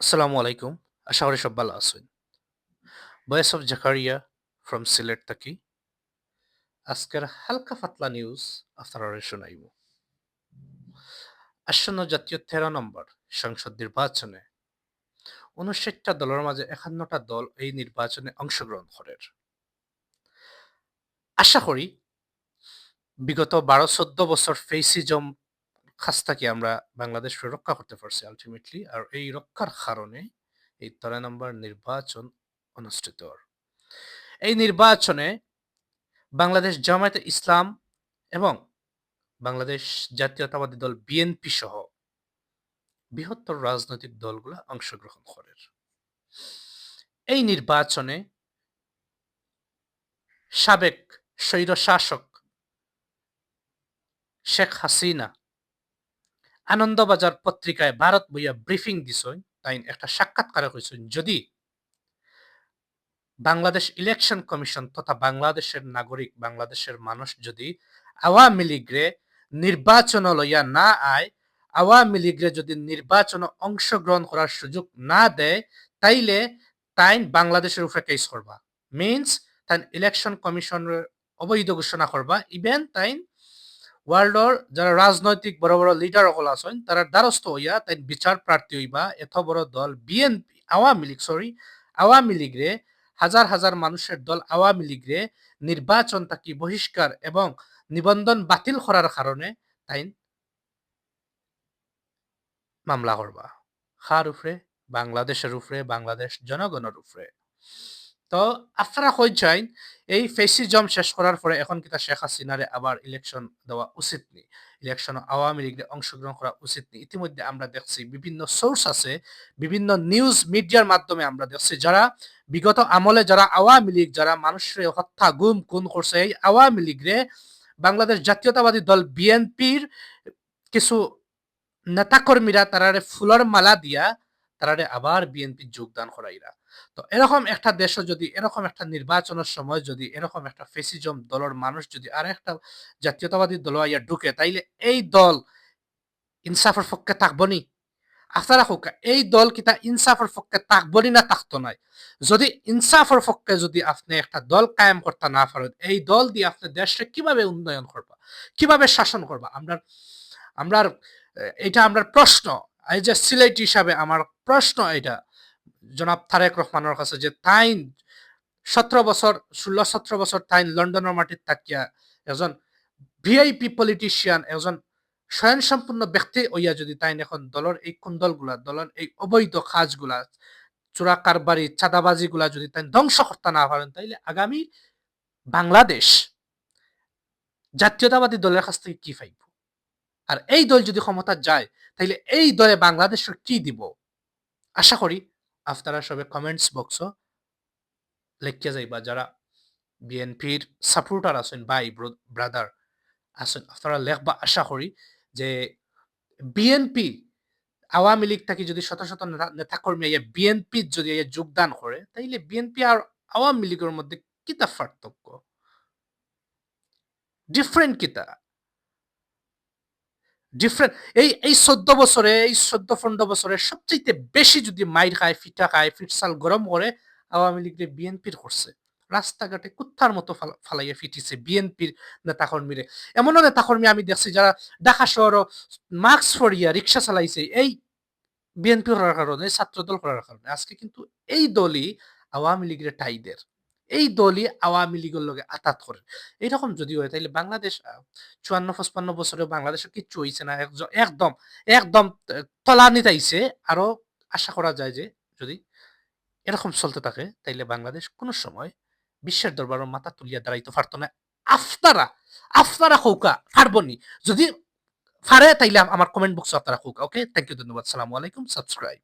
আসসালামু আলাইকুম। আশা করি সব ভালো আছেন। Voice of Zakaria from Sylhet থাকি। আজকের হালকা পাতলা নিউজ আপনারা শোনাইব। আসন্ন জাতীয় ১৩ নম্বর সংসদ নির্বাচনে ৫৯টা দলের মাঝে ৫১টা দল এই নির্বাচনে অংশগ্রহণ করে। আশা করি বিগত ১২-১৪ বছর ফেসিজম কাছ থেকে আমরা বাংলাদেশকে রক্ষা করতে পারছি আলটিমেটলি। আর এই রক্ষার কারণে এই ১৩ নম্বর নির্বাচন অনুষ্ঠিত হওয়ার। এই নির্বাচনে বাংলাদেশ জামায়াতে ইসলাম এবং বাংলাদেশ জাতীয়তাবাদী দল বিএনপি সহ বৃহত্তর রাজনৈতিক দলগুলো অংশগ্রহণ করে। এই নির্বাচনে সাবেক স্বৈরশাসক শেখ হাসিনা আনন্দবাজার পত্রিকায় ভারত বইয়া ব্রিফিং দিছেন, তাই একটা সাক্ষাৎকারে কইছেন যদি বাংলাদেশ ইলেকশন কমিশন তথা বাংলাদেশের নাগরিক বাংলাদেশের মানুষ যদি আওয়ামী লীগরে নির্বাচন লইয়া না আয়, আওয়ামী লীগরে যদি নির্বাচন অংশগ্রহণ করার সুযোগ না দেয়, তাইলে তাইন বাংলাদেশের উপরে কেস করবা। মিনস তাইন ইলেকশন কমিশনের অবৈধ ঘোষণা করবা। ইভেন তাইন ওয়ার্ল্ডর যারা রাজনৈতিক বড় বড় লিডার সকল আছেন তারা দ্বারস্থ হইয়া তাই বিচার প্রার্থী হইবা। এত বড় দল বিএনপি আওয়ামী লীগরে হাজার হাজার মানুষের দল আওয়ামী লীগরে নির্বাচন থাকি বহিষ্কার এবং নিবন্ধন বাতিল করার কারণে তাই মামলা করবা। কার উপরে? বাংলাদেশের উপরে, বাংলাদেশ জনগণের উপরে। তো আপনারা কই চাইন এই ফেসিজম শেষ করার পরে এখন কিতা শেখ হাসিনারে আবার ইলেকশন দেওয়া উচিত নি? ইলেকশন আওয়ামী লীগের অংশগ্রহণ করা উচিত নি? ইতিমধ্যে আমরা দেখছি বিভিন্ন সোর্স আছে, বিভিন্ন নিউজ মিডিয়ার মাধ্যমে আমরা দেখছি যারা বিগত আমলে যারা আওয়ামী লীগ যারা মানুষের হত্যা গুম খুন করছে এই আওয়ামী লীগরে বাংলাদেশ জাতীয়তাবাদী দল বিএনপির কিছু নেতাকর্মীরা তারারে ফুলের মালা দিয়া তারারে আবার বিএনপি যোগদান করাইরা। তো এরকম একটা দেশে যদি এরকম একটা নির্বাচনের সময় যদি এরকম একটা ফেসিজম দলের মানুষ যদি আর একটা জাতীয়তাবাদী দল আইয়া ঢুকে, তাইলে এই দল ইনসাফের পক্ষে থাকবনি? আপনারা হোক এই দল কিতা ইনসাফের পক্ষে থাকবনি না থাকতো নাই? যদি ইনসাফের পক্ষে যদি আপনি একটা দল কায়েম করতে না পারেন, এই দল দিয়ে আপনি দেশে কিভাবে উন্নয়ন করবা, কিভাবে শাসন করবা? আমরা এটা আমরা প্রশ্ন, এই যে সিলেট হিসাবে আমার প্রশ্ন এটা জনাব তারেক রহমানের কাছে যে তাই 17 বছর 16-17 বছর তাই লন্ডনের মাটির থাকিয়া একজন ভিআইপি পলিটিশিয়ান একজন স্বয়ংসম্পূর্ণ ব্যক্তি হইয়া যদি তাই এখন দলের এই কুন্দলগুলা দলের এই অবৈধ কাজগুলা চোরা কারবারি চাঁদাবাজি গুলা যদি তাই ধ্বংস করতে না পারেন, তাইলে আগামী বাংলাদেশ জাতীয়তাবাদী দলের কাছ থেকে কি পাইব? আর এই দল যদি ক্ষমতা যায় তাইলে এই দলে বাংলাদেশের কি দিব? আশা করি আপনারা সবে কমেন্টস বক্স লিখিয়া যাইবা যারা বিএনপির সাপোর্টার আছেন ভাই ব্রাদার আছেন আপনারা লেখবা। আশা করি যে বিএনপি আওয়ামী লীগ থাকি যদি শত শত নেতাকর্মী বিএনপি যদি যোগদান করে, তাইলে বিএনপি আর আওয়ামী লীগের মধ্যে কিতা পার্থক্য? ডিফারেন্ট কিতা? ডিফারেন্ট এই 14 বছরে এই 14-15 বছরে সবচেয়ে বেশি যদি মাইর খায় ফিটা খায় ফিটসাল গরম করে আওয়ামী লীগের বিএনপির করছে। রাস্তাঘাটে কুত্তার মতো ফালাইয়া ফিটিছে বিএনপির নেতাকর্মীরে। এমনও নেতাকর্মী আমি দেখছি যারা ঢাকা শহর মাস্ক পরিয়া রিক্সা চালাইছে এই বিএনপি করার কারণে, ছাত্রদল করার কারণে। আজকে কিন্তু এই দলই আওয়ামী লীগের টাইদের, এই দলই আওয়ামী লীগের লগে আতাত করে। এরকম যদি হয় তাইলে বাংলাদেশ 54-55 বছরে বাংলাদেশের কিচ্ছু হইছে না। একদম একদম তলানিতে আইছে। আরো আশা করা যায় যে যদি এরকম চলতে থাকে তাইলে বাংলাদেশ কোন সময় বিশ্বের দরবারে মাথা তুলিয়া দাঁড়াইতে পারত না। আপনারা আপনারা কৌকা পারবনি। যদি পারে তাইলে আমার কমেন্ট বক্সে আপনারা কৌকা। ওকে? থ্যাংক ইউ, ধন্যবাদ। সালামু আলাইকুম। সাবস্ক্রাইব।